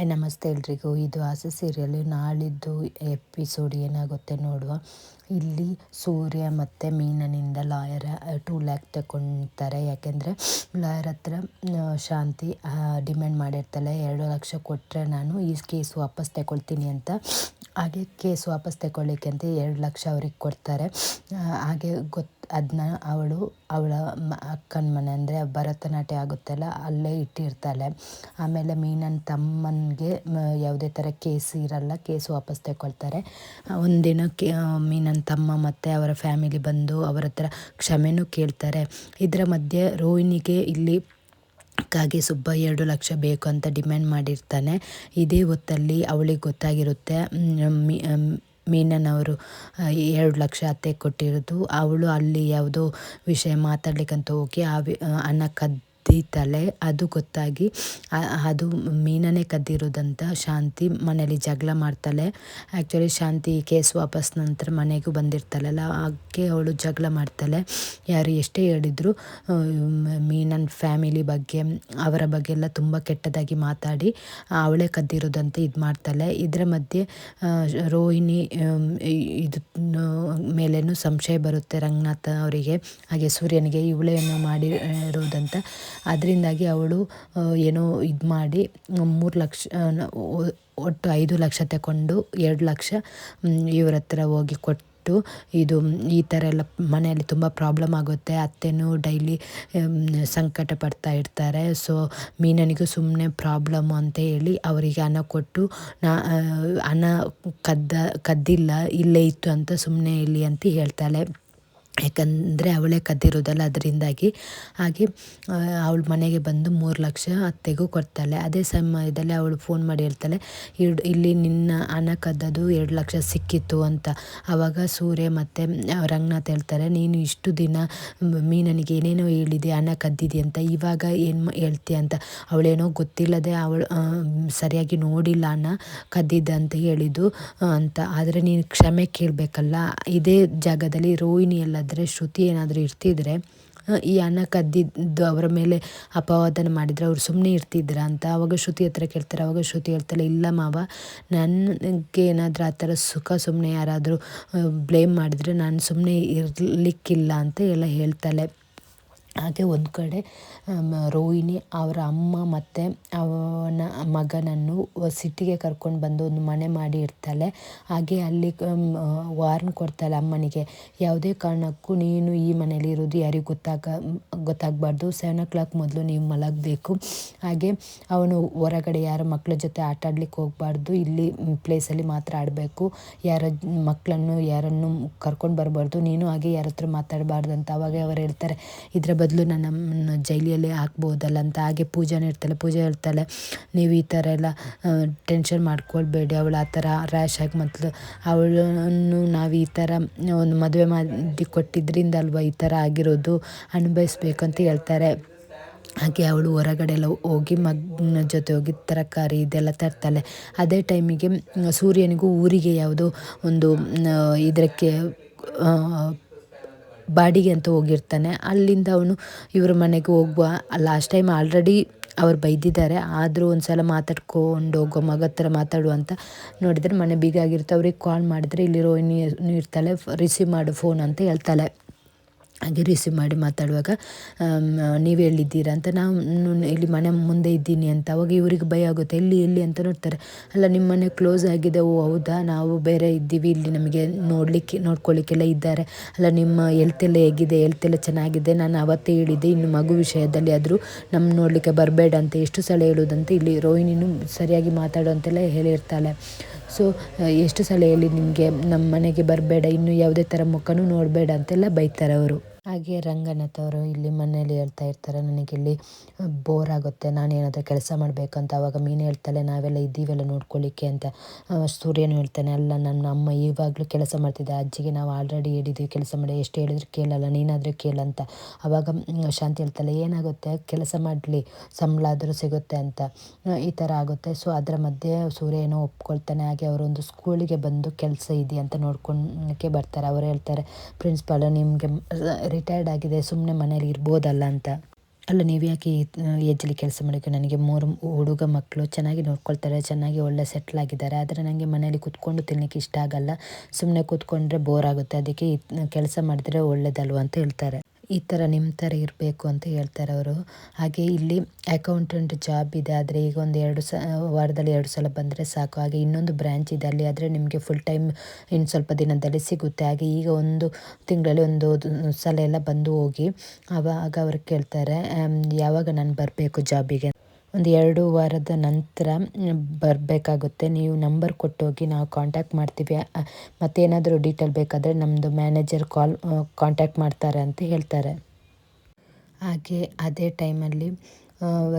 ನಮಸ್ತೆ ಎಲ್ರಿಗೂ. ಇದು ಆಸೆ ಸೀರಿಯಲ್ ನಾಳಿದ್ದು ಎಪಿಸೋಡ್ ಏನಾಗುತ್ತೆ ನೋಡುವ. ಇಲ್ಲಿ ಸೂರ್ಯ ಮತ್ತು ಮೀನನಿಂದ ಲಾಯರ್ 2 ಲ್ಯಾಕ್ ತಗೊಳ್ತಾರೆ. ಯಾಕೆಂದರೆ ಲಾಯರ್ ಹತ್ರ ಶಾಂತಿ ಡಿಮ್ಯಾಂಡ್ ಮಾಡಿರ್ತಾಳೆ, 2 ಲಕ್ಷ ಕೊಟ್ಟರೆ ನಾನು ಈ ಕೇಸ್ ವಾಪಸ್ ತಗೊಳ್ತೀನಿ ಅಂತ. ಹಾಗೆ ಕೇಸ್ ವಾಪಸ್ ತಗೊಳ್ಳಿಕ್ಕೆ ಅಂತ 2 ಲಕ್ಷ ಅವ್ರಿಗೆ ಕೊಡ್ತಾರೆ. ಹಾಗೆ ಅದನ್ನ ಅವಳ ಅಕ್ಕನ ಮನೆ ಅಂದರೆ ಭರತನಾಟ್ಯ ಆಗುತ್ತಲ್ಲ ಅಲ್ಲೇ ಇಟ್ಟಿರ್ತಾಳೆ. ಆಮೇಲೆ ಮೀನನ ತಮ್ಮನಿಗೆ ಯಾವುದೇ ಥರ ಕೇಸ್ ಇರಲ್ಲ, ಕೇಸ್ ವಾಪಸ್ ತಗೊಳ್ತಾರೆ. ಒಂದಿನ ಮೀನನ ತಮ್ಮ ಮತ್ತು ಅವರ ಫ್ಯಾಮಿಲಿ ಬಂದು ಅವರ ಹತ್ರ ಕ್ಷಮೆನೂ ಕೇಳ್ತಾರೆ. ಇದರ ಮಧ್ಯೆ ರೋಹಿಣಿಗೆ ಇಲ್ಲಿ ಕಾಗೆ ಸುಬ್ಬ 2 ಲಕ್ಷ ಬೇಕು ಅಂತ ಡಿಮ್ಯಾಂಡ್ ಮಾಡಿರ್ತಾನೆ. ಇದೇ ಹೊತ್ತಲ್ಲಿ ಅವಳಿಗೆ ಗೊತ್ತಾಗಿರುತ್ತೆ ಮೀನನವರು 2 ಲಕ್ಷ ಅತ್ತೆ ಕೊಟ್ಟಿರೋದು. ಅವಳು ಅಲ್ಲಿ ಯಾವುದೋ ವಿಷಯ ಮಾತಾಡ್ಲಿಕ್ಕಂತ ಹೋಗಿ ಹಣ ಕದ್ದೀತಾಳೆ. ಅದು ಗೊತ್ತಾಗಿ ಅದು ಮೀನನೇ ಕದ್ದಿರೋದಂತ ಶಾಂತಿ ಮನೇಲಿ ಜಗಳ ಮಾಡ್ತಾಳೆ. ಆ್ಯಕ್ಚುಲಿ ಶಾಂತಿ ಕೇಸ್ ವಾಪಸ್ ನಂತರ ಮನೆಗೂ ಬಂದಿರ್ತಾಳಲ್ಲ, ಹಾಗೆ ಅವಳು ಜಗಳ ಮಾಡ್ತಾಳೆ. ಯಾರು ಎಷ್ಟೇ ಹೇಳಿದ್ರು ಮೀನನ ಫ್ಯಾಮಿಲಿ ಬಗ್ಗೆ ಅವರ ಬಗ್ಗೆ ಎಲ್ಲ ತುಂಬ ಕೆಟ್ಟದಾಗಿ ಮಾತಾಡಿ ಅವಳೇ ಕದ್ದಿರೋದಂತ ಇದು ಮಾಡ್ತಾಳೆ. ಇದರ ಮಧ್ಯೆ ರೋಹಿಣಿ ಇದು ಮೇಲೇನೂ ಸಂಶಯ ಬರುತ್ತೆ ರಂಗನಾಥ ಅವರಿಗೆ, ಹಾಗೆ ಸೂರ್ಯನಿಗೆ ಇವಳೇನೋ ಮಾಡಿರೋದಂತ. ಅದರಿಂದಾಗಿ ಅವಳು ಏನೋ ಇದು ಮಾಡಿ 3 ಲಕ್ಷ ಒಟ್ಟು 5 ಲಕ್ಷ ತಗೊಂಡು 2 ಲಕ್ಷ ಇವ್ರ ಹತ್ರ ಹೋಗಿ ಕೊಟ್ಟು, ಇದು ಈ ಥರ ಎಲ್ಲ ಮನೆಯಲ್ಲಿ ತುಂಬ ಪ್ರಾಬ್ಲಮ್ ಆಗುತ್ತೆ, ಅತ್ತೆನೂ ಡೈಲಿ ಸಂಕಟ ಪಡ್ತಾ ಇರ್ತಾರೆ, ಸೊ ಮೀನನಿಗೂ ಸುಮ್ಮನೆ ಪ್ರಾಬ್ಲಮ್ಮು ಅಂತ ಹೇಳಿ ಅವರಿಗೆ ಹಣ ಕೊಟ್ಟು ಹಣ ಕದ್ದಿಲ್ಲ ಇಲ್ಲೇ ಇತ್ತು ಅಂತ ಸುಮ್ಮನೆ ಇಲ್ಲಿ ಅಂತ ಹೇಳ್ತಾಳೆ. ಯಾಕಂದರೆ ಅವಳೇ ಕದ್ದಿರೋದಲ್ಲ ಅದರಿಂದಾಗಿ. ಹಾಗೆ ಅವಳ ಮನೆಗೆ ಬಂದು 3 ಲಕ್ಷ ಅತ್ತೆಗೂ ಕೊಡ್ತಾಳೆ. ಅದೇ ಸಮಯದಲ್ಲಿ ಅವಳು ಫೋನ್ ಮಾಡಿ ಹೇಳ್ತಾಳೆ, ಇಲ್ಲಿ ನಿನ್ನ ಹಣ ಕದ್ದದು 2 ಲಕ್ಷ ಸಿಕ್ಕಿತ್ತು ಅಂತ. ಆವಾಗ ಸೂರ್ಯ ಮತ್ತು ರಂಗನಾಥ್ ಹೇಳ್ತಾರೆ, ನೀನು ಇಷ್ಟು ದಿನ ಮೀನನಿಗೆ ಏನೇನೋ ಹೇಳಿದೆ ಹಣ ಕದ್ದಿದೆ ಅಂತ, ಇವಾಗ ಏನು ಹೇಳ್ತೀಯ ಅಂತ. ಅವಳೇನೋ ಗೊತ್ತಿಲ್ಲದೆ ಅವಳು ಸರಿಯಾಗಿ ನೋಡಿಲ್ಲ ಹಣ ಕದ್ದಿದ್ದ ಅಂತ ಹೇಳಿದ್ದು ಅಂತ. ಆದರೆ ನೀನು ಕ್ಷಮೆ ಕೇಳಬೇಕಲ್ಲ. ಇದೇ ಜಾಗದಲ್ಲಿ ರೋಹಿಣಿ ಎಲ್ಲಾದರೆ ಶ್ರುತಿ ಏನಾದರೂ ಇರ್ತಿದ್ರೆ ಈ ಹಣ ಕದ್ದಿದ್ದು ಅವರ ಮೇಲೆ ಅಪವಾದನ ಮಾಡಿದರೆ ಅವ್ರು ಸುಮ್ಮನೆ ಇರ್ತಿದ್ರ ಅಂತ. ಆವಾಗ ಶ್ರುತಿ ಹತ್ರ ಕೇಳ್ತಾರೆ. ಆವಾಗ ಶ್ರುತಿ ಹೇಳ್ತಾಳೆ, ಇಲ್ಲ ಮಾವ, ನನಗೆ ಏನಾದರೂ ಆ ಥರ ಸುಮ್ಮನೆ ಯಾರಾದರೂ ಬ್ಲೇಮ್ ಮಾಡಿದರೆ ನಾನು ಸುಮ್ಮನೆ ಇರಲಿಕ್ಕಿಲ್ಲ ಅಂತ ಎಲ್ಲ ಹೇಳ್ತಾಳೆ. ಹಾಗೆ ಒಂದು ಕಡೆ ರೋಹಿಣಿ ಅವರ ಅಮ್ಮ ಮತ್ತು ಅವನ ಮಗನನ್ನು ಸಿಟಿಗೆ ಕರ್ಕೊಂಡು ಬಂದು ಒಂದು ಮನೆ ಮಾಡಿ ಇರ್ತಾಳೆ. ಹಾಗೆ ಅಲ್ಲಿ ವಾರ್ನ್ ಕೊಡ್ತಾಳೆ ಅಮ್ಮನಿಗೆ, ಯಾವುದೇ ಕಾರಣಕ್ಕೂ ನೀನು ಈ ಮನೇಲಿ ಇರೋದು ಯಾರಿಗೂ ಗೊತ್ತಾಗಬಾರ್ದು, 7 o'clock ಮೊದಲು ನೀವು ಮಲಗಬೇಕು. ಹಾಗೆ ಅವನು ಹೊರಗಡೆ ಯಾರ ಮಕ್ಕಳ ಜೊತೆ ಆಟ ಆಡ್ಲಿಕ್ಕೆ ಹೋಗಬಾರ್ದು, ಇಲ್ಲಿ ಪ್ಲೇಸಲ್ಲಿ ಮಾತ್ರ ಆಡಬೇಕು, ಯಾರನ್ನು ಕರ್ಕೊಂಡು ಬರಬಾರ್ದು, ನೀನು ಹಾಗೆ ಯಾರ ಹತ್ರ ಮಾತಾಡಬಾರ್ದು ಅಂತ. ಅವಾಗ ಅವರು ಹೇಳ್ತಾರೆ, ಇದರ ಬದಲು ನನ್ನನ್ನು ಜೈಲಿಯಲ್ಲೇ ಹಾಕ್ಬೋದಲ್ಲ ಅಂತ. ಹಾಗೆ ಪೂಜಾನೇ ಇರ್ತಾಳೆ. ಪೂಜೆ ಹೇಳ್ತಾಳೆ, ನೀವು ಈ ಥರ ಎಲ್ಲ ಟೆನ್ಷನ್ ಮಾಡ್ಕೊಳ್ಬೇಡಿ, ಅವಳು ಆ ಥರ ರ್ಯಾಶ್ ಆಗಿ ಅವಳನ್ನು ನಾವು ಈ ಥರ ಒಂದು ಮದುವೆ ಮಾಡಿ ಕೊಟ್ಟಿದ್ದರಿಂದ ಅಲ್ವಾ ಈ ಥರ ಆಗಿರೋದು, ಅನುಭವಿಸ್ಬೇಕು ಅಂತ ಹೇಳ್ತಾರೆ. ಹಾಗೆ ಅವಳು ಹೊರಗಡೆ ಎಲ್ಲ ಹೋಗಿ ಮಗನ ಜೊತೆ ಹೋಗಿ ತರಕಾರಿ ಇದೆಲ್ಲ ತರ್ತಾಳೆ. ಅದೇ ಟೈಮಿಗೆ ಸೂರ್ಯನಿಗೂ ಊರಿಗೆ ಯಾವುದೋ ಒಂದು ಇದಕ್ಕೆ ಬಾಡಿಗೆ ಅಂತ ಹೋಗಿರ್ತಾನೆ. ಅಲ್ಲಿಂದ ಅವನು ಇವ್ರ ಮನೆಗೆ ಹೋಗುವ, ಲಾಸ್ಟ್ ಟೈಮ್ ಆಲ್ರೆಡಿ ಅವ್ರು ಬೈದಿದ್ದಾರೆ, ಆದರೂ ಒಂದು ಸಲ ಮಾತಾಡ್ಕೊಂಡು ಹೋಗೋ ಮಗ ಹತ್ರ ಮಾತಾಡುವ ಅಂತ ನೋಡಿದರೆ ಮನೆ ಬೀಗ ಆಗಿರುತ್ತೆ. ಅವ್ರಿಗೆ ಕಾಲ್ ಮಾಡಿದರೆ ಇಲ್ಲಿ ರೋಹಿಣಿ ಇರ್ತಾಳೆ, ರಿಸೀವ್ ಮಾಡು ಫೋನ್ ಅಂತ ಹೇಳ್ತಾಳೆ. ಹಾಗೆ ರಿಸೀವ್ ಮಾಡಿ ಮಾತಾಡುವಾಗ ನೀವು ಎಲ್ಲಿದ್ದೀರಾ ಅಂತ, ನಾವು ಇಲ್ಲಿ ಮನೆ ಮುಂದೆ ಇದ್ದೀನಿ ಅಂತ. ಅವಾಗ ಇವರಿಗೆ ಭಯ ಆಗುತ್ತೆ, ಎಲ್ಲಿ ಅಂತ ನೋಡ್ತಾರೆ. ಅಲ್ಲ, ನಿಮ್ಮ ಮನೆ ಕ್ಲೋಸ್ ಆಗಿದೆ. ಓ ಹೌದಾ, ನಾವು ಬೇರೆ ಇದ್ದೀವಿ, ಇಲ್ಲಿ ನಮಗೆ ನೋಡ್ಕೊಳ್ಳಿಕ್ಕೆಲ್ಲ ಇದ್ದಾರೆ. ಅಲ್ಲ, ನಿಮ್ಮ ಹೆಲ್ತ್ ಎಲ್ಲ ಹೇಗಿದೆ? ಹೆಲ್ತ್ ಎಲ್ಲ ಚೆನ್ನಾಗಿದೆ, ನಾನು ಅವತ್ತೇ ಹೇಳಿದ್ದೆ ಇನ್ನು ಮಗು ವಿಷಯದಲ್ಲಿ ಆದರೂ ನಮ್ಮ ನೋಡಲಿಕ್ಕೆ ಬರಬೇಡ ಅಂತ ಎಷ್ಟು ಸಲ ಹೇಳೋದಂತೆ. ಇಲ್ಲಿ ರೋಹಿಣಿನೂ ಸರಿಯಾಗಿ ಮಾತಾಡೋಂತೆಲ್ಲ ಹೇಳಿರ್ತಾಳೆ. ಸೊ ಎಷ್ಟು ಸಲ ಹೇಳಿ ನಿಮಗೆ ನಮ್ಮ ಮನೆಗೆ ಬರಬೇಡ, ಇನ್ನು ಯಾವುದೇ ಥರ ಮುಖನೂ ನೋಡಬೇಡ ಅಂತೆಲ್ಲ ಬೈತಾರೆ ಅವರು. ಹಾಗೆ ರಂಗನಾಥ್ ಅವರು ಇಲ್ಲಿ ಮನೇಲಿ ಹೇಳ್ತಾ ಇರ್ತಾರೆ, ನನಗಿಲ್ಲಿ ಬೋರ್ ಆಗುತ್ತೆ, ನಾನೇನಾದರೂ ಕೆಲಸ ಮಾಡಬೇಕಂತ. ಆವಾಗ ಮೀನು ಹೇಳ್ತಾಳೆ, ನಾವೆಲ್ಲ ಇದ್ದೀವೆಲ್ಲ ನೋಡ್ಕೊಳ್ಳಿಕ್ಕೆ ಅಂತ. ಸೂರ್ಯನು ಹೇಳ್ತಾನೆ, ಅಲ್ಲ, ನನ್ನ ಅಮ್ಮ ಇವಾಗಲೂ ಕೆಲಸ ಮಾಡ್ತಿದ್ದೆ, ಅಜ್ಜಿಗೆ ನಾವು ಆಲ್ರೆಡಿ ಹೇಳಿದ್ದೀವಿ ಕೆಲಸ ಮಾಡಿ, ಎಷ್ಟು ಹೇಳಿದ್ರು ಕೇಳಲ್ಲ, ನೀನಾದರೂ ಕೇಳಂತ. ಆವಾಗ ಶಾಂತಿ ಹೇಳ್ತಾಳೆ, ಏನಾಗುತ್ತೆ, ಕೆಲಸ ಮಾಡಲಿ, ಸಂಬಳ ಆದರೂ ಸಿಗುತ್ತೆ ಅಂತ. ಈ ಥರ ಆಗುತ್ತೆ. ಸೊ ಅದರ ಮಧ್ಯೆ ಸೂರ್ಯ ಏನೋ ಒಪ್ಕೊಳ್ತಾನೆ. ಹಾಗೆ ಅವರೊಂದು ಸ್ಕೂಲಿಗೆ ಬಂದು ಕೆಲಸ ಇದೆಯಾ ಅಂತ ನೋಡ್ಕೊಳಕ್ಕೆ ಬರ್ತಾರೆ. ಅವರು ಹೇಳ್ತಾರೆ, ಪ್ರಿನ್ಸಿಪಾಲ್ ನಿಮಗೆ ರಿಟೈರ್ಡ್ ಆಗಿದೆ, ಸುಮ್ಮನೆ ಮನೇಲಿ ಇರ್ಬೋದಲ್ಲ ಅಂತ. ಅಲ್ಲ ನೀವು ಯಾಕೆ ಈ ಏಜಲ್ಲಿ ಕೆಲಸ ಮಾಡೋಕ್ಕೆ, ನನಗೆ 3 ಹುಡುಗ ಮಕ್ಕಳು ಚೆನ್ನಾಗಿ ನೋಡ್ಕೊಳ್ತಾರೆ, ಚೆನ್ನಾಗಿ ಒಳ್ಳೆ ಸೆಟ್ಲ್ ಆಗಿದ್ದಾರೆ. ಆದರೆ ನನಗೆ ಮನೇಲಿ ಕೂತ್ಕೊಂಡು ತಿನ್ನಲಿಕ್ಕೆ ಇಷ್ಟ ಆಗಲ್ಲ, ಸುಮ್ಮನೆ ಕೂತ್ಕೊಂಡ್ರೆ ಬೋರ್ ಆಗುತ್ತೆ, ಅದಕ್ಕೆ ಕೆಲಸ ಮಾಡಿದ್ರೆ ಒಳ್ಳೇದಲ್ವ ಅಂತ ಹೇಳ್ತಾರೆ. ಈ ಥರ ನಿಮ್ಮ ಥರ ಇರಬೇಕು ಅಂತ ಹೇಳ್ತಾರೆ ಅವರು. ಹಾಗೆ ಇಲ್ಲಿ ಅಕೌಂಟೆಂಟ್ ಜಾಬ್ ಇದೆ, ಆದರೆ ಈಗ ಒಂದು ವಾರದಲ್ಲಿ 2 ಸಲ ಬಂದರೆ ಸಾಕು. ಹಾಗೆ ಇನ್ನೊಂದು ಬ್ರ್ಯಾಂಚ್ ಇದೆ, ಅಲ್ಲಿ ಆದರೆ ನಿಮಗೆ ಫುಲ್ ಟೈಮ್ ಇನ್ನು ಸ್ವಲ್ಪ ದಿನದಲ್ಲಿ ಸಿಗುತ್ತೆ. ಹಾಗೆ ಈಗ ಒಂದು ತಿಂಗಳಲ್ಲಿ ಒಂದು ಸಲ ಎಲ್ಲ ಬಂದು ಹೋಗಿ. ಆವಾಗ ಅವ್ರು ಕೇಳ್ತಾರೆ ಯಾವಾಗ ನಾನು ಬರಬೇಕು ಜಾಬಿಗೆ. ಒಂದು 2 ವಾರದ ನಂತರ ಬರಬೇಕಾಗುತ್ತೆ, ನೀವು ನಂಬರ್ ಕೊಟ್ಟೋಗಿ, ನಾವು ಕಾಂಟ್ಯಾಕ್ಟ್ ಮಾಡ್ತೀವಿ, ಮತ್ತೇನಾದರೂ ಡೀಟೇಲ್ ಬೇಕಾದರೆ ನಮ್ಮದು ಮ್ಯಾನೇಜರ್ ಕಾಂಟ್ಯಾಕ್ಟ್ ಮಾಡ್ತಾರೆ ಅಂತ ಹೇಳ್ತಾರೆ. ಹಾಗೆ ಅದೇ ಟೈಮಲ್ಲಿ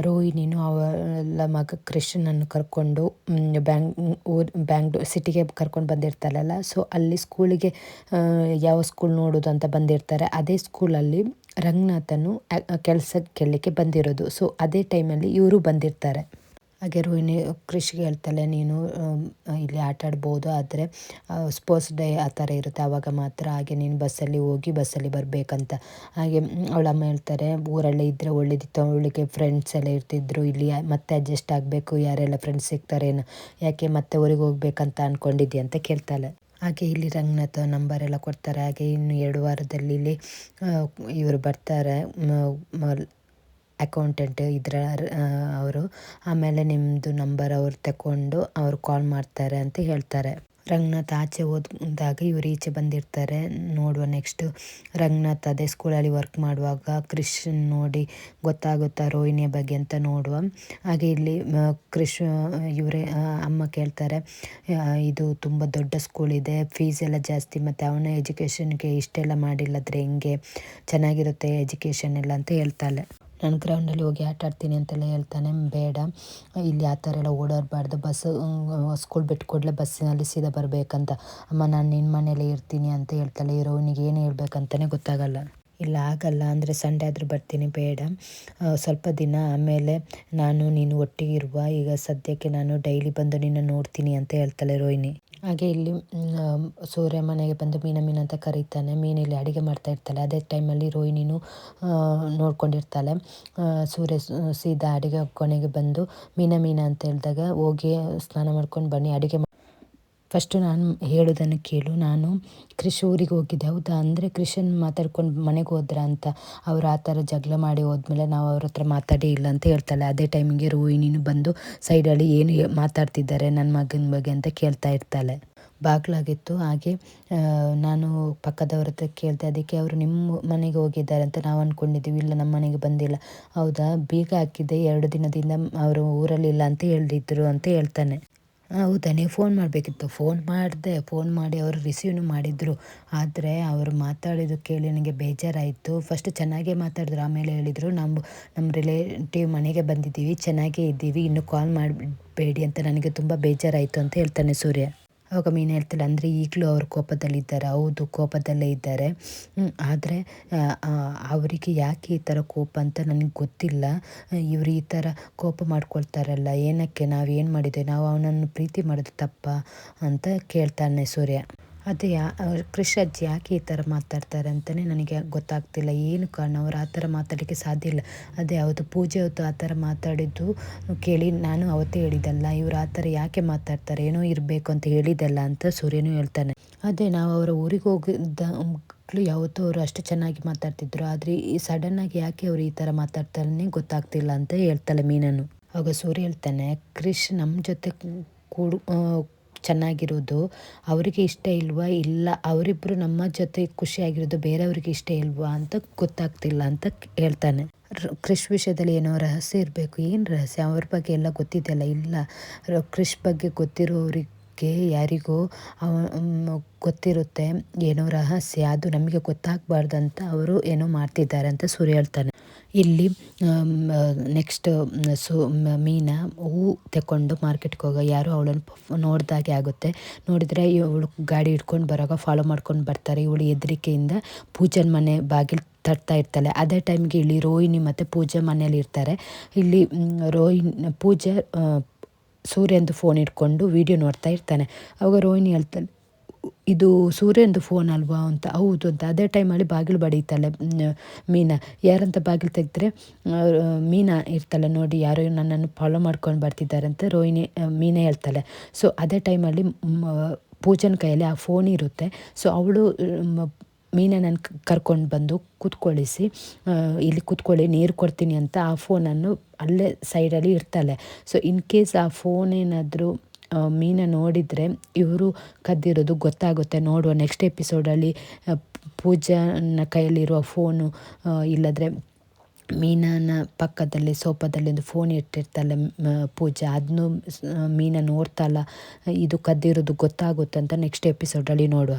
ರೋಹಿಣಿನು ಅವಳ ಮಗ ಕ್ರಿಶನನ್ನು ಕರ್ಕೊಂಡು ಬ್ಯಾಂಗ್ಳೂರ್ ಸಿಟಿಗೆ ಕರ್ಕೊಂಡು ಬಂದಿರ್ತಾರಲ್ಲ, ಸೊ ಅಲ್ಲಿ ಸ್ಕೂಲಿಗೆ ಯಾವ ಸ್ಕೂಲ್ ನೋಡೋದು ಅಂತ ಬಂದಿರ್ತಾರೆ. ಅದೇ ಸ್ಕೂಲಲ್ಲಿ ರಂಗನಾಥನು ಕೆಲಸಕ್ಕೆ ಕೇಳಲಿಕ್ಕೆ ಬಂದಿರೋದು. ಸೊ ಅದೇ ಟೈಮಲ್ಲಿ ಇವರು ಬಂದಿರ್ತಾರೆ. ಹಾಗೆ ರೋಹಿಣಿ ಕ್ರಿಶ್ಗೆ ಹೇಳ್ತಾಳೆ, ನೀನು ಇಲ್ಲಿ ಆಟ ಆಡ್ಬೋದು, ಆದರೆ ಸ್ಪೋರ್ಟ್ಸ್ ಡೇ ಆ ಥರ ಇರುತ್ತೆ ಆವಾಗ ಮಾತ್ರ, ಹಾಗೆ ನೀನು ಬಸ್ಸಲ್ಲಿ ಹೋಗಿ ಬಸ್ಸಲ್ಲಿ ಬರಬೇಕಂತ. ಹಾಗೆ ಅವಳ ಅಮ್ಮ ಹೇಳ್ತಾರೆ, ಊರಲ್ಲೇ ಇದ್ದರೆ ಒಳ್ಳೇದಿತ್ತು, ಅವಳಿಗೆ ಫ್ರೆಂಡ್ಸ್ ಎಲ್ಲ ಇರ್ತಿದ್ರು, ಇಲ್ಲಿ ಮತ್ತೆ ಅಡ್ಜಸ್ಟ್ ಆಗಬೇಕು, ಯಾರೆಲ್ಲ ಫ್ರೆಂಡ್ಸ್ ಸಿಗ್ತಾರೇನು, ಯಾಕೆ ಮತ್ತೆ ಊರಿಗೆ ಹೋಗ್ಬೇಕಂತ ಅಂದ್ಕೊಂಡಿದ್ದೆ ಅಂತ ಕೇಳ್ತಾಳೆ. ಹಾಗೆ ಇಲ್ಲಿ ರಂಗನಾಥ್ ನಂಬರ್ ಎಲ್ಲ ಕೊಡ್ತಾರೆ. ಹಾಗೆ ಇನ್ನು 2 ವಾರದಲ್ಲಿ ಇಲ್ಲಿ ಇವರು ಬರ್ತಾರೆ, ಅಕೌಂಟೆಂಟ್ ಅವರು. ಆಮೇಲೆ ನಿಮ್ಮದು ನಂಬರ್ ಅವ್ರು ತಗೊಂಡು ಅವ್ರು ಕಾಲ್ ಮಾಡ್ತಾರೆ ಅಂತ ಹೇಳ್ತಾರೆ. ರಂಗನಾಥ್ ಆಚೆ ಹೋದಾಗ ಇವರು ಈಚೆ ಬಂದಿರ್ತಾರೆ. ನೋಡುವ ನೆಕ್ಸ್ಟು ರಂಗನಾಥ್ ಅದೇ ಸ್ಕೂಲಲ್ಲಿ ವರ್ಕ್ ಮಾಡುವಾಗ ಕ್ರಿಶ್ ನೋಡಿ ಗೊತ್ತಾಗುತ್ತಾ ರೋಹಿಣಿಯ ಬಗ್ಗೆ ಅಂತ ನೋಡುವ. ಹಾಗೆ ಇಲ್ಲಿ ಕ್ರಿಶ್ ಇವರೇ ಅಮ್ಮ ಕೇಳ್ತಾರೆ, ಇದು ತುಂಬ ದೊಡ್ಡ ಸ್ಕೂಲ್ ಇದೆ, ಫೀಸ್ ಎಲ್ಲ ಜಾಸ್ತಿ, ಮತ್ತು ಅವನ ಎಜುಕೇಷನ್ಗೆ ಇಷ್ಟೆಲ್ಲ ಮಾಡಿಲ್ಲದ್ರೆ ಹೆಂಗೆ, ಚೆನ್ನಾಗಿರುತ್ತೆ ಎಜುಕೇಷನ್ ಎಲ್ಲ ಅಂತ ಹೇಳ್ತಾಳೆ. ನಾನು ಗ್ರೌಂಡಲ್ಲಿ ಹೋಗಿ ಆಟ ಆಡ್ತೀನಿ ಅಂತೆಲ್ಲ ಹೇಳ್ತಾನೆ. ಬೇಡ, ಇಲ್ಲಿ ಆ ಥರ ಎಲ್ಲ ಓಡಾಡಬಾರ್ದು, ಸ್ಕೂಲ್ ಬಿಟ್ಟು ಕೂಡಲೇ ಬಸ್ಸಿನಲ್ಲಿ ಸೀದಾ ಬರಬೇಕಂತ. ಅಮ್ಮ ನಾನು ನಿನ್ನ ಮನೇಲೇ ಇರ್ತೀನಿ ಅಂತ ಹೇಳ್ತಾಳೆ. ರೋಹಿಣಿಗೆ ಏನು ಹೇಳ್ಬೇಕಂತಲೇ ಗೊತ್ತಾಗಲ್ಲ. ಇಲ್ಲ ಆಗಲ್ಲ, ಅಂದರೆ ಸಂಡೇ ಆದರೂ ಬರ್ತೀನಿ, ಬೇಡ ಸ್ವಲ್ಪ ದಿನ ಆಮೇಲೆ ನೀನು ಒಟ್ಟಿಗೆ ಇರುವ, ಈಗ ಸದ್ಯಕ್ಕೆ ನಾನು ಡೈಲಿ ಬಂದು ನಿನ್ನ ನೋಡ್ತೀನಿ ಅಂತ ಹೇಳ್ತಾಳೆ ರೋಹಿಣಿ. ಹಾಗೆ ಇಲ್ಲಿ ಸೂರ್ಯ ಮನೆಗೆ ಬಂದು ಮೀನ ಅಂತ ಕರೀತಾನೆ. ಮೀನಲ್ಲಿ ಅಡುಗೆ ಮಾಡ್ತಾ ಇರ್ತಾಳೆ. ಅದೇ ಟೈಮಲ್ಲಿ ರೋಹಿಣಿನೂ ನೋಡ್ಕೊಂಡಿರ್ತಾಳೆ. ಸೂರ್ಯ ಸೀದಾ ಅಡುಗೆ ಕೊನೆಗೆ ಬಂದು ಮೀನ ಅಂತ ಹೇಳಿದಾಗ, ಹೋಗಿ ಸ್ನಾನ ಮಾಡ್ಕೊಂಡು ಬನ್ನಿ, ಅಡುಗೆ ಫಸ್ಟು ನಾನು ಹೇಳೋದನ್ನು ಕೇಳು, ನಾನು ಕ್ರಿಶ್ ಊರಿಗೆ ಹೋಗಿದ್ದೆ ಹೌದಾ, ಅಂದರೆ ಕ್ರಿಶನ್ ಮಾತಾಡ್ಕೊಂಡು ಮನೆಗೆ ಹೋದ್ರ ಅಂತ. ಅವರು ಆ ಥರ ಜಗಳ ಮಾಡಿ ಹೋದ್ಮೇಲೆ ನಾವು ಅವ್ರ ಹತ್ರ ಮಾತಾಡೇ ಇಲ್ಲ ಅಂತ ಹೇಳ್ತಾಳೆ. ಅದೇ ಟೈಮಿಗೆ ರೋಹಿಣಿನೂ ಬಂದು ಸೈಡಲ್ಲಿ ಏನು ಮಾತಾಡ್ತಿದ್ದಾರೆ ನನ್ನ ಮಗನ ಬಗ್ಗೆ ಅಂತ ಕೇಳ್ತಾ ಇರ್ತಾಳೆ. ಬಾಗಿಲಾಗಿತ್ತು. ಹಾಗೆ ನಾನು ಪಕ್ಕದವ್ರ ಹತ್ರ ಕೇಳಿದೆ, ಅದಕ್ಕೆ ಅವರು ನಿಮ್ಮ ಮನೆಗೆ ಹೋಗಿದ್ದಾರೆ ಅಂತ ನಾವು ಅಂದ್ಕೊಂಡಿದ್ದೀವಿ, ಇಲ್ಲ ನಮ್ಮ ಮನೆಗೆ ಬಂದಿಲ್ಲ. ಹೌದಾ, ಬೀಗ ಹಾಕಿದ್ದೆ, 2 ದಿನದಿಂದ ಅವರು ಊರಲ್ಲಿಲ್ಲ ಅಂತ ಹೇಳಿದ್ರು ಅಂತ ಹೇಳ್ತಾನೆ. ಹೌದಾ, ನೀವು ಫೋನ್ ಮಾಡಬೇಕಿತ್ತು. ಫೋನ್ ಮಾಡಿ ಅವರು ರಿಸೀವ್ನು ಮಾಡಿದರು. ಆದರೆ ಅವರು ಮಾತಾಡಿದ್ದು ಕೇಳಿ ನನಗೆ ಬೇಜಾರಾಯಿತು. ಫಸ್ಟ್ ಚೆನ್ನಾಗೇ ಮಾತಾಡಿದ್ರು, ಆಮೇಲೆ ಹೇಳಿದರು, ನಮ್ಮ ರಿಲೇಟಿವ್ ಮನೆಗೆ ಬಂದಿದ್ದೀವಿ, ಚೆನ್ನಾಗೇ ಇದ್ದೀವಿ, ಇನ್ನೂ ಕಾಲ್ ಮಾಡಬೇಡಿ ಅಂತ. ನನಗೆ ತುಂಬ ಬೇಜಾರಾಯಿತು ಅಂತ ಹೇಳ್ತಾನೆ ಸೂರ್ಯ. ಆವಾಗ ಮೀನು ಹೇಳ್ತಾಳೆ, ಅಂದರೆ ಈಗಲೂ ಅವರು ಕೋಪದಲ್ಲಿದ್ದಾರೆ. ಹೌದು, ಕೋಪದಲ್ಲೇ ಇದ್ದಾರೆ, ಆದರೆ ಅವರಿಗೆ ಯಾಕೆ ಈ ಥರ ಕೋಪ ಅಂತ ನನಗೆ ಗೊತ್ತಿಲ್ಲ. ಇವರು ಈ ಥರ ಕೋಪ ಮಾಡ್ಕೊಳ್ತಾರಲ್ಲ, ಏನಕ್ಕೆ, ನಾವೇನು ಮಾಡಿದ್ದೇವೆ, ನಾವು ಅವನನ್ನು ಪ್ರೀತಿ ಮಾಡೋದು ತಪ್ಪಾ ಅಂತ ಕೇಳ್ತಾನೆ ಸೂರ್ಯ. ಅದೇ ಕ್ರಿಶ್ ಅಜ್ಜಿ ಯಾಕೆ ಈ ಥರ ಮಾತಾಡ್ತಾರೆ ಅಂತಲೇ ನನಗೆ ಗೊತ್ತಾಗ್ತಿಲ್ಲ, ಏನು ಕಾರಣ, ಅವ್ರು ಆ ಥರ ಮಾತಾಡಲಿಕ್ಕೆ ಸಾಧ್ಯ ಇಲ್ಲ. ಅದೇ ಅವತ್ತು ಪೂಜೆ ಹೊತ್ತು ಆ ಥರ ಮಾತಾಡಿದ್ದು ಕೇಳಿ ನಾನು ಅವತ್ತೇ ಹೇಳಿದ್ದಲ್ಲ, ಇವರು ಆ ಥರ ಯಾಕೆ ಮಾತಾಡ್ತಾರೆ, ಏನೋ ಇರಬೇಕು ಅಂತ ಹೇಳಿದ್ದಲ್ಲ ಅಂತ ಸೂರ್ಯನೂ ಹೇಳ್ತಾನೆ. ಅದೇ ನಾವು ಅವರ ಊರಿಗೆ ಹೋಗಿದ್ದ ಯಾವತ್ತೂ ಅವರು ಅಷ್ಟು ಚೆನ್ನಾಗಿ ಮಾತಾಡ್ತಿದ್ರು, ಆದರೆ ಈ ಸಡನ್ನಾಗಿ ಯಾಕೆ ಅವರು ಈ ಥರ ಮಾತಾಡ್ತಾರೇ ಗೊತ್ತಾಗ್ತಿಲ್ಲ ಅಂತ ಹೇಳ್ತಾಳೆ ಮೀನನ್ನು. ಆಗ ಸೂರ್ಯ ಹೇಳ್ತಾನೆ, ಕ್ರಿಶ್ ನಮ್ಮ ಜೊತೆ ಚೆನ್ನಾಗಿರೋದು ಅವರಿಗೆ ಇಷ್ಟ ಇಲ್ವಾ, ಇಲ್ಲ ಅವರಿಬ್ಬರು ನಮ್ಮ ಜೊತೆ ಖುಷಿಯಾಗಿರೋದು ಬೇರೆಯವ್ರಿಗೆ ಇಷ್ಟ ಇಲ್ವಾ ಅಂತ ಗೊತ್ತಾಗ್ತಿಲ್ಲ ಅಂತ ಹೇಳ್ತಾನೆ. ಕ್ರಿಶ್ ವಿಷಯದಲ್ಲಿ ಏನೋ ರಹಸ್ಯ ಇರಬೇಕು. ಏನು ರಹಸ್ಯ, ಅವ್ರ ಬಗ್ಗೆ ಎಲ್ಲ ಗೊತ್ತಿದೆಯಲ್ಲ. ಇಲ್ಲ, ಕ್ರಿಶ್ ಬಗ್ಗೆ ಗೊತ್ತಿರೋರಿಗೆ ಯಾರಿಗೋ ಗೊತ್ತಿರುತ್ತೆ ಏನೋ ರಹಸ್ಯ, ಅದು ನಮಗೆ ಗೊತ್ತಾಗಬಾರ್ದಂತ ಅವರು ಏನೋ ಮಾಡ್ತಿದ್ದಾರೆ ಅಂತ ಸೂರ್ಯ ಹೇಳ್ತಾನೆ. ಇಲ್ಲಿ ನೆಕ್ಸ್ಟ್ ಮೀನಾ ಹೂ ತಗೊಂಡು ಮಾರ್ಕೆಟ್ಗೆ ಯಾರೋ ಅವಳನ್ನು ನೋಡ್ದಾಗೆ ಆಗುತ್ತೆ. ನೋಡಿದರೆ ಇವಳು ಗಾಡಿ ಹಿಡ್ಕೊಂಡು ಬರೋವಾಗ ಫಾಲೋ ಮಾಡ್ಕೊಂಡು ಬರ್ತಾರೆ. ಇವಳು ಹೆದರಿಕೆಯಿಂದ ಪೂಜನ್ ಮನೆ ಬಾಗಿಲು ತಟ್ತಾ ಇರ್ತಾಳೆ. ಅದೇ ಟೈಮ್ಗೆ ಇಲ್ಲಿ ರೋಹಿಣಿ ಮತ್ತು ಪೂಜಾ ಮನೇಲಿ ಇರ್ತಾರೆ. ಇಲ್ಲಿ ಪೂಜಾ ಸೂರ್ಯಂದು ಫೋನ್ ಇಟ್ಕೊಂಡು ವಿಡಿಯೋ ನೋಡ್ತಾ ಇರ್ತಾನೆ. ಅವಾಗ ರೋಹಿಣಿ ಹೇಳ್ತಾನೆ, ಇದು ಸೂರ್ಯಂದು ಫೋನ್ ಅಲ್ವಾ ಅಂತ. ಹೌದು ಅಂತ. ಅದೇ ಟೈಮಲ್ಲಿ ಬಾಗಿಲು ಬಡಿತಾಳೆ ಮೀನಾ. ಯಾರಂತ ಬಾಗಿಲು ತೆಗೆದ್ರೆ ಮೀನಾ ಇರ್ತಾಳೆ, ನೋಡಿ ಯಾರೋ ನನ್ನನ್ನು ಫಾಲೋ ಮಾಡ್ಕೊಂಡು ಬರ್ತಿದ್ದಾರೆ ಅಂತ ಮೀನಾ ಹೇಳ್ತಾಳೆ. ಸೊ ಅದೇ ಟೈಮಲ್ಲಿ ಪೂಜನ ಕೈಯಲ್ಲಿ ಆ ಫೋನ್ ಇರುತ್ತೆ. ಸೊ ಅವಳು ಮೀನನನ್ನು ಕರ್ಕೊಂಡು ಬಂದು ಕೂತ್ಕೊಳ್ಳಿಸಿ, ಇಲ್ಲಿ ಕೂತ್ಕೊಳ್ಳಿ ನೀರು ಕೊಡ್ತೀನಿ ಅಂತ ಆ ಫೋನನ್ನು ಅಲ್ಲೇ ಸೈಡಲ್ಲಿ ಇಡ್ತಾಳೆ. ಸೊ ಇನ್ ಕೇಸ್ ಆ ಫೋನ್ ಏನಾದರೂ ಮೀನಾ ನೋಡಿದರೆ ಇವರು ಕದ್ದಿರೋದು ಗೊತ್ತಾಗುತ್ತೆ. ನೋಡುವ ನೆಕ್ಸ್ಟ್ ಎಪಿಸೋಡಲ್ಲಿ ಪೂಜಾನ ಕೈಯಲ್ಲಿರುವ ಫೋನು ಇಲ್ಲದ್ರೆ ಮೀನಾನ ಪಕ್ಕದಲ್ಲಿ ಸೋಫಾದಲ್ಲಿ ಒಂದು ಫೋನ್ ಇಟ್ಟಿರ್ತಾಳೆ ಪೂಜಾ, ಅದನ್ನು ಮೀನಾ ನೋಡ್ತಾಳ, ಇದು ಕದ್ದಿರೋದು ಗೊತ್ತಾಗುತ್ತೆ ಅಂತ ನೆಕ್ಸ್ಟ್ ಎಪಿಸೋಡಲ್ಲಿ ನೋಡುವ.